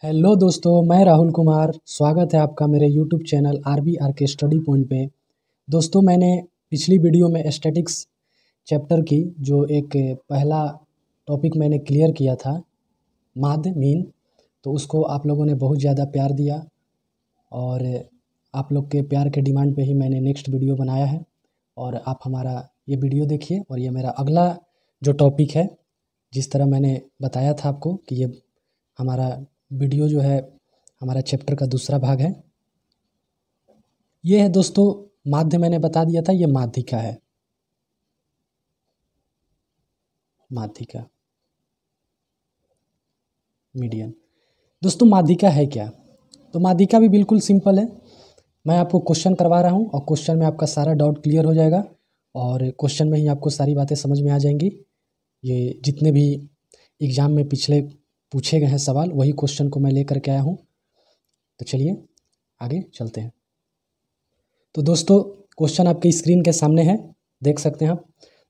Hello दोस्तों, मैं राहुल कुमार। स्वागत है आपका मेरे यूट्यूब चैनल आर के स्टडी पॉइंट पे। दोस्तों, मैंने पिछली वीडियो में स्टैटिक्स चैप्टर की जो एक पहला टॉपिक मैंने क्लियर किया था, माध्य मीन, तो उसको आप लोगों ने बहुत ज़्यादा प्यार दिया और आप लोग के प्यार के डिमांड पे ही मैंने नेक्स्ट वीडियो बनाया है। और आप हमारा ये वीडियो देखिए। और ये मेरा अगला जो टॉपिक है, जिस तरह मैंने बताया था आपको कि ये हमारा वीडियो जो है हमारा चैप्टर का दूसरा भाग है। ये है दोस्तों माध्य, मैंने बता दिया था, ये माध्यिका है, माध्यिका मीडियन। दोस्तों माध्यिका है क्या? तो माध्यिका भी बिल्कुल सिंपल है। मैं आपको क्वेश्चन करवा रहा हूँ और क्वेश्चन में आपका सारा डाउट क्लियर हो जाएगा और क्वेश्चन में ही आपको सारी बातें समझ में आ जाएंगी। ये जितने भी एग्ज़ाम में पिछले पूछे गए हैं सवाल, वही क्वेश्चन को मैं लेकर के आया हूँ। तो चलिए आगे चलते हैं। तो दोस्तों क्वेश्चन आपके स्क्रीन के सामने है, देख सकते हैं आप।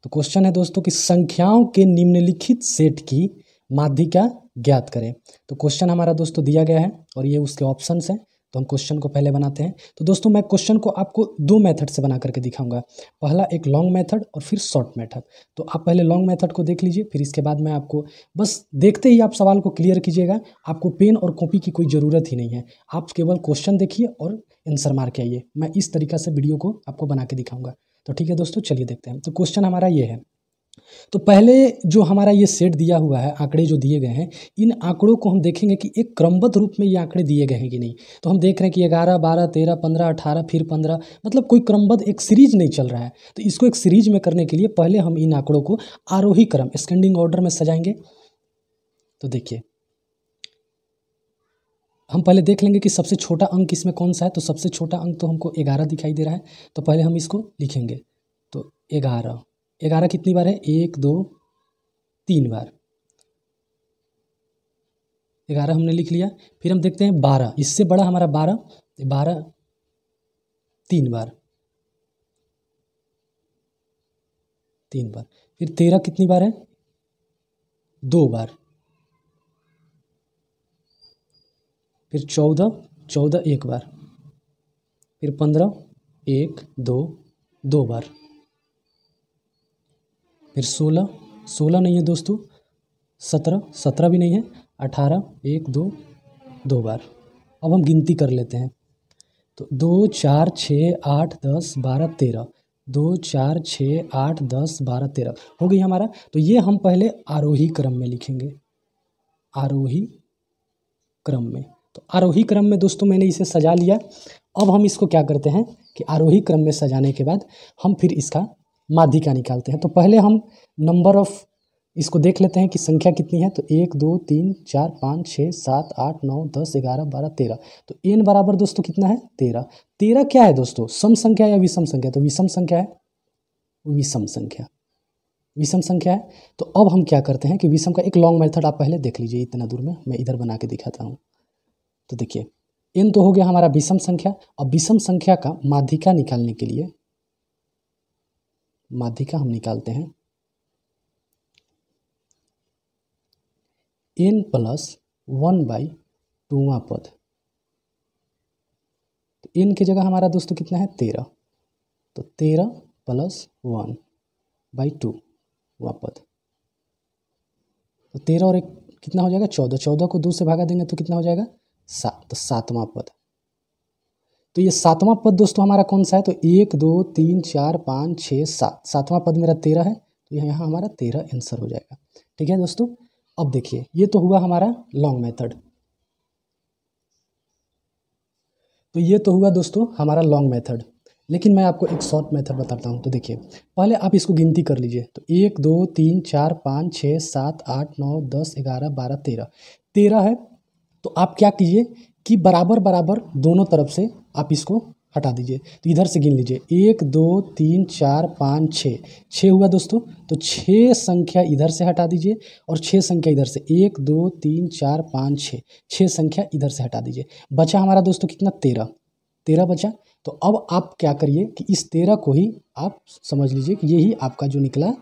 तो क्वेश्चन है दोस्तों कि संख्याओं के निम्नलिखित सेट की माध्यिका ज्ञात करें। तो क्वेश्चन हमारा दोस्तों दिया गया है और ये उसके ऑप्शंस हैं। तो हम क्वेश्चन को पहले बनाते हैं। तो दोस्तों मैं क्वेश्चन को आपको दो मेथड से बना करके दिखाऊंगा। पहला एक लॉन्ग मेथड और फिर शॉर्ट मेथड। तो आप पहले लॉन्ग मेथड को देख लीजिए, फिर इसके बाद मैं आपको बस देखते ही आप सवाल को क्लियर कीजिएगा। आपको पेन और कॉपी की कोई ज़रूरत ही नहीं है, आप केवल क्वेश्चन देखिए और आंसर मार के आइए। मैं इस तरीक़ा से वीडियो को आपको बना के दिखाऊंगा। तो ठीक है दोस्तों, चलिए देखते हैं। तो क्वेश्चन हमारा ये है। तो पहले जो हमारा ये सेट दिया हुआ है, आंकड़े जो दिए गए हैं, इन आंकड़ों को हम देखेंगे कि एक क्रमबद्ध रूप में ये आंकड़े दिए गए हैं कि नहीं। तो हम देख रहे हैं कि 11, 12, 13, 15, 18, फिर 15, मतलब कोई क्रमबद्ध एक सीरीज नहीं चल रहा है। तो इसको एक सीरीज में करने के लिए पहले हम इन आंकड़ों को आरोही क्रम, एस्केंडिंग ऑर्डर में सजाएंगे। तो देखिए, हम पहले देख लेंगे कि सबसे छोटा अंक इसमें कौन सा है। तो सबसे छोटा अंक तो हमको 11 दिखाई दे रहा है। तो पहले हम इसको लिखेंगे। तो 11 कितनी बार है? 1, 2, 3 बार। 11 हमने लिख लिया। फिर हम देखते हैं 12, इससे बड़ा हमारा 12 3 बार। फिर 13 कितनी बार है? 2 बार। फिर 14 1 बार। फिर 15 1 2 2 बार। फिर 16 नहीं है दोस्तों। 17 भी नहीं है। 18 1 2 2 बार। अब हम गिनती कर लेते हैं। तो 2 4 6 8 10 12 13, 2 4 6 8 10 12 13 हो गई हमारा। तो ये हम पहले आरोही क्रम में लिखेंगे, आरोही क्रम में। तो आरोही क्रम में दोस्तों मैंने इसे सजा लिया। अब हम इसको क्या करते हैं कि आरोही क्रम में सजाने के बाद हम फिर इसका माध्यिका निकालते हैं। तो पहले हम नंबर ऑफ इसको देख लेते हैं कि संख्या कितनी है। तो 1 2 3 4 5 6 7 8 9 10 11 12 13। तो n बराबर दोस्तों कितना है? 13। 13 क्या है दोस्तों? सम संख्या या विषम संख्या? तो विषम संख्या है, विषम संख्या, विषम संख्या है। तो अब हम क्या करते हैं कि विषम का एक लॉन्ग मेथड आप पहले देख लीजिए। इतना दूर में मैं इधर बना के दिखाता हूँ। तो देखिए, n तो हो गया हमारा विषम संख्या। अब विषम संख्या का माध्यिका निकालने के लिए माध्यिका हम निकालते हैं n + 1/2वां पद। तो n की जगह हमारा दोस्तों कितना है? 13। तो 13 + 1/2वां पद। तो 13 और 1 कितना हो जाएगा? 14। 14 को 2 से भागा देंगे तो कितना हो जाएगा? 7। तो 7वां पद। तो ये 7वां पद दोस्तों हमारा कौन सा है? तो 1 2 3 4 5 6 7, 7वां पद मेरा 13 है। तो यहाँ हमारा 13 आंसर हो जाएगा। ठीक है दोस्तों। अब देखिए, ये तो हुआ हमारा लॉन्ग मेथड। तो ये तो हुआ दोस्तों हमारा लॉन्ग मेथड, लेकिन मैं आपको एक शॉर्ट मेथड बताता हूँ। तो देखिए, पहले आप इसको गिनती कर लीजिए। तो 1 2 3 4 5 6 7 8 9 10 11 12 13, 13 है। तो आप क्या कीजिए कि बराबर बराबर दोनों तरफ से आप इसको हटा दीजिए। तो इधर से गिन लीजिए, 1 2 3 4 5 6, 6 हुआ दोस्तों। तो 6 संख्या इधर से हटा दीजिए और 6 संख्या इधर से, 1 2 3 4 5 6, 6 संख्या इधर से हटा दीजिए। बचा हमारा दोस्तों कितना? 13 बचा। तो अब आप क्या करिए कि इस 13 को ही आप समझ लीजिए कि यही आपका जो निकला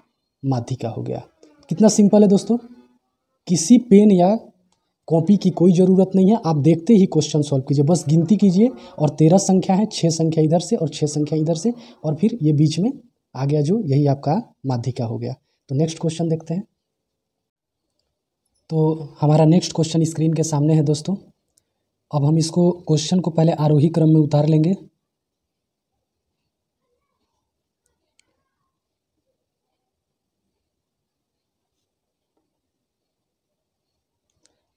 माध्यिका हो गया। कितना सिंपल है दोस्तों। किसी पेन या कॉपी की कोई ज़रूरत नहीं है, आप देखते ही क्वेश्चन सॉल्व कीजिए, बस गिनती कीजिए। और 13 संख्या है, 6 संख्या इधर से और 6 संख्या इधर से, और फिर ये बीच में आ गया जो, यही आपका माध्यिका हो गया। तो नेक्स्ट क्वेश्चन देखते हैं। तो हमारा नेक्स्ट क्वेश्चन स्क्रीन के सामने है दोस्तों। अब हम इसको क्वेश्चन को पहले आरोही क्रम में उतार लेंगे।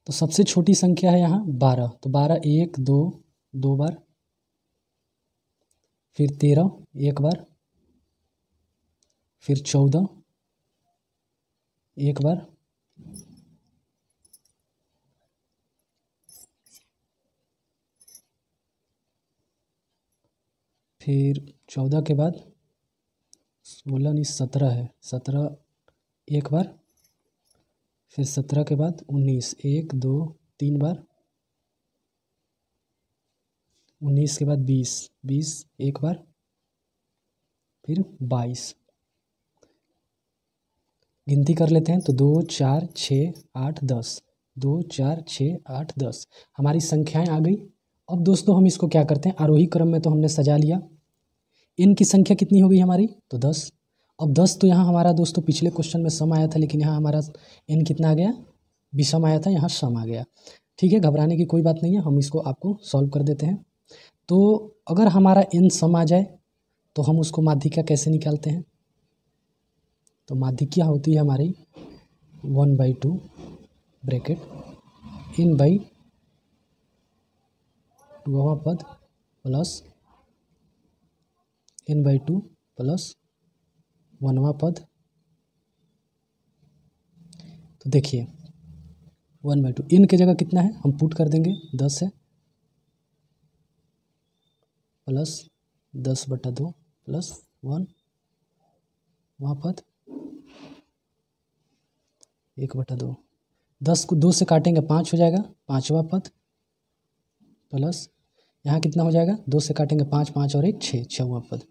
तो सबसे छोटी संख्या है यहाँ 12, तो 12 1 2 2 बार, फिर 13 एक बार, फिर 14 एक बार, फिर 14 के बाद 16 नहीं 17 है, 17 एक बार, फिर 17 के बाद 19 1 2 3 बार, 19 के बाद 20 20 एक बार, फिर 22। गिनती कर लेते हैं तो 2 4 6 8 10, 2 4 6 8 10 हमारी संख्याएं आ गई। अब दोस्तों हम इसको क्या करते हैं, आरोही क्रम में तो हमने सजा लिया। इन की संख्या कितनी हो गई हमारी, तो 10। अब 10 तो यहाँ हमारा दोस्तों पिछले क्वेश्चन में सम आया था, लेकिन यहाँ हमारा n कितना आ गया, विषम आया था, यहाँ सम आ गया। ठीक है, घबराने की कोई बात नहीं है, हम इसको आपको सॉल्व कर देते हैं। तो अगर हमारा n सम आ जाए तो हम उसको माध्यिका कैसे निकालते हैं, तो माध्यिका होती है हमारी 1/2 ब्रैकेट n बाई 2वां पद प्लस n/2 प्लस 1वां पद। तो देखिए 1/2 n की जगह कितना है, हम पुट कर देंगे 10 है, प्लस 10/2 प्लस 1 वहाँ पद 1/2। 10 को 2 से काटेंगे 5 हो जाएगा, 5वां पद प्लस यहाँ कितना हो जाएगा, 2 से काटेंगे 5 5 और 1 6, 6वां पद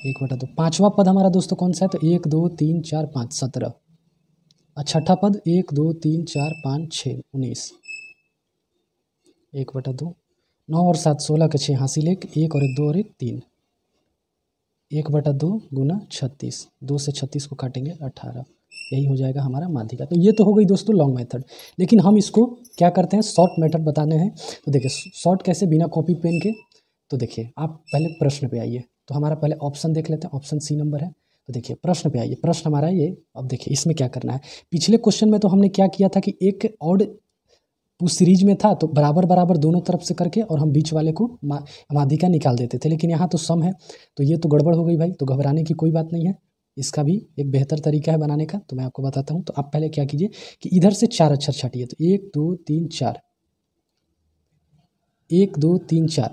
1/2। 5वां पद हमारा दोस्तों कौन सा है, तो 1 2 3 4 5 17, और छठा पद 1 2 3 4 5 6 19, 1/2। 9 और 7 16 के 6 हासिल 1 और 1 2 और 1 3, 1/2 गुना 36, 2 से 36 को काटेंगे 18, यही हो जाएगा हमारा माध्यिका। तो ये तो हो गई दोस्तों लॉन्ग मेथड, लेकिन हम इसको क्या करते हैं, शॉर्ट मेथड बताने हैं। तो देखिए शॉर्ट कैसे, बिना कॉपी पेन के। तो देखिए आप पहले प्रश्न पे आइए, तो हमारा पहले ऑप्शन देख लेते हैं, ऑप्शन सी नंबर है। तो देखिए प्रश्न पे आइए, प्रश्न हमारा ये। अब देखिए इसमें क्या करना है, पिछले क्वेश्चन में तो हमने क्या किया था कि एक ऑड उस सीरीज में था, तो बराबर बराबर दोनों तरफ से करके और हम बीच वाले को माध्यिका निकाल देते थे, लेकिन यहाँ तो सम है, तो ये तो गड़बड़ हो गई भाई। तो घबराने की कोई बात नहीं है, इसका भी एक बेहतर तरीका है बनाने का, तो मैं आपको बताता हूँ। तो आप पहले क्या कीजिए कि इधर से 4 अक्षर छाटिए, तो 1 2 3 4, 1 2 3 4,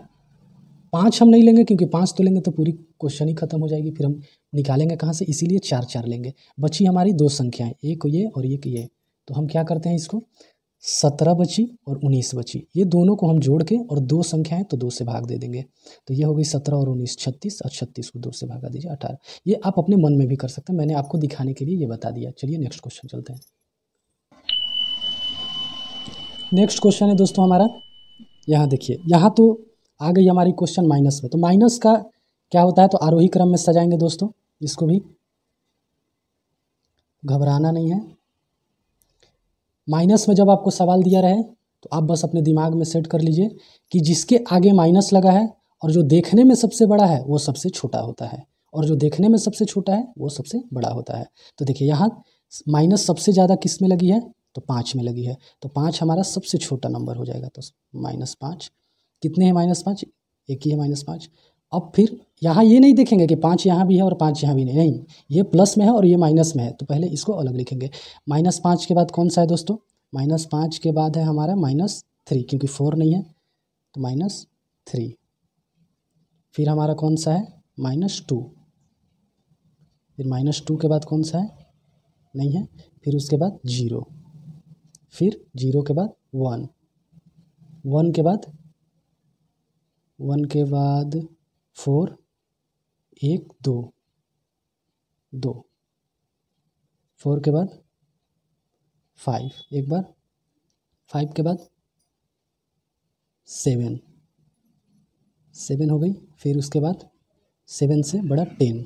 5 हम नहीं लेंगे, क्योंकि 5 तो लेंगे तो पूरी क्वेश्चन ही खत्म हो जाएगी, फिर हम निकालेंगे कहाँ से, इसीलिए 4 4 लेंगे। बची हमारी 2 संख्याएं, एक ये और एक ये। तो हम क्या करते हैं, इसको 17 बची और 19 बची, ये दोनों को हम जोड़ के, और 2 संख्याएं तो 2 से भाग दे देंगे। तो ये हो गई 17 और 19 36, और 36 को 2 से भागा दीजिए 18। ये आप अपने मन में भी कर सकते हैं, मैंने आपको दिखाने के लिए ये बता दिया। चलिए नेक्स्ट क्वेश्चन चलते हैं। नेक्स्ट क्वेश्चन है दोस्तों हमारा, यहाँ देखिए, यहाँ तो आ गई हमारी क्वेश्चन माइनस में। तो माइनस का क्या होता है, तो आरोही क्रम में सजाएंगे दोस्तों, इसको भी घबराना नहीं है। माइनस में जब आपको सवाल दिया रहे तो आप बस अपने दिमाग में सेट कर लीजिए कि जिसके आगे माइनस लगा है और जो देखने में सबसे बड़ा है वो सबसे छोटा होता है, और जो देखने में सबसे छोटा है वो सबसे बड़ा होता है। तो देखिए यहाँ माइनस सबसे ज़्यादा किस में लगी है, तो 5 में लगी है, तो 5 हमारा सबसे छोटा नंबर हो जाएगा। तो -5 कितने हैं, -5 एक ही है -5। अब फिर यहाँ ये नहीं देखेंगे कि 5 यहाँ भी है और 5 यहाँ भी नहीं, ये प्लस में है और ये माइनस में है, तो पहले इसको अलग लिखेंगे। -5 के बाद कौन सा है दोस्तों, -5 के बाद है हमारा -3, क्योंकि 4 नहीं है, तो -3। फिर हमारा कौन सा है, -2। फिर -2 के बाद कौन सा है, नहीं है। फिर उसके बाद 0, फिर 0 के बाद 1, 1 के बाद 4 1 2 2, 4 के बाद 5, एक बार 5 के बाद 7, 7 हो गई, फिर उसके बाद 7 से बड़ा 10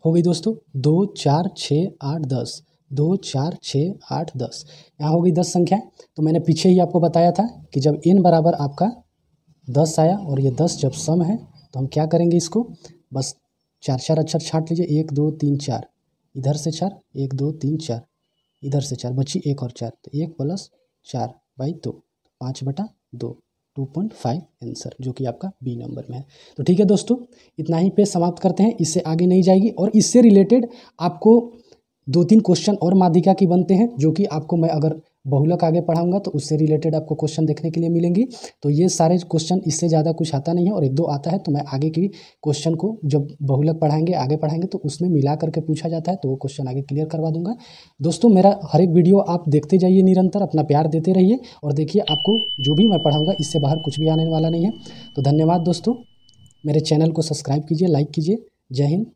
हो गई दोस्तों। 2 4 6 8 10, 2 4 6 8 10, यहाँ हो गई 10 संख्या। तो मैंने पीछे ही आपको बताया था कि जब n बराबर आपका 10 आया और ये 10 जब सम है तो हम क्या करेंगे, इसको बस 4 4 अक्षर छाँट लीजिए, 1 2 3 4, इधर से 4, 1 2 3 4, इधर से 4, बची 1 और 4, तो 1 + 4/2, 5/2, 2.5 आंसर, जो कि आपका बी नंबर में है। तो ठीक है दोस्तों, इतना ही पे समाप्त करते हैं, इससे आगे नहीं जाएगी। और इससे रिलेटेड आपको 2-3 क्वेश्चन और माध्यिका की बनते हैं, जो कि आपको मैं अगर बहुलक आगे पढ़ाऊंगा तो उससे रिलेटेड आपको क्वेश्चन देखने के लिए मिलेंगी। तो ये सारे क्वेश्चन, इससे ज़्यादा कुछ आता नहीं है, और 1-2 आता है तो मैं आगे की क्वेश्चन को जब बहुलक पढ़ाएंगे, आगे पढ़ाएंगे, तो उसमें मिला करके पूछा जाता है, तो वो क्वेश्चन आगे क्लियर करवा दूंगा। दोस्तों मेरा हर एक वीडियो आप देखते जाइए, निरंतर अपना प्यार देते रहिए, और देखिए आपको जो भी मैं पढ़ाऊँगा इससे बाहर कुछ भी आने वाला नहीं है। तो धन्यवाद दोस्तों, मेरे चैनल को सब्सक्राइब कीजिए, लाइक कीजिए। जय हिंद।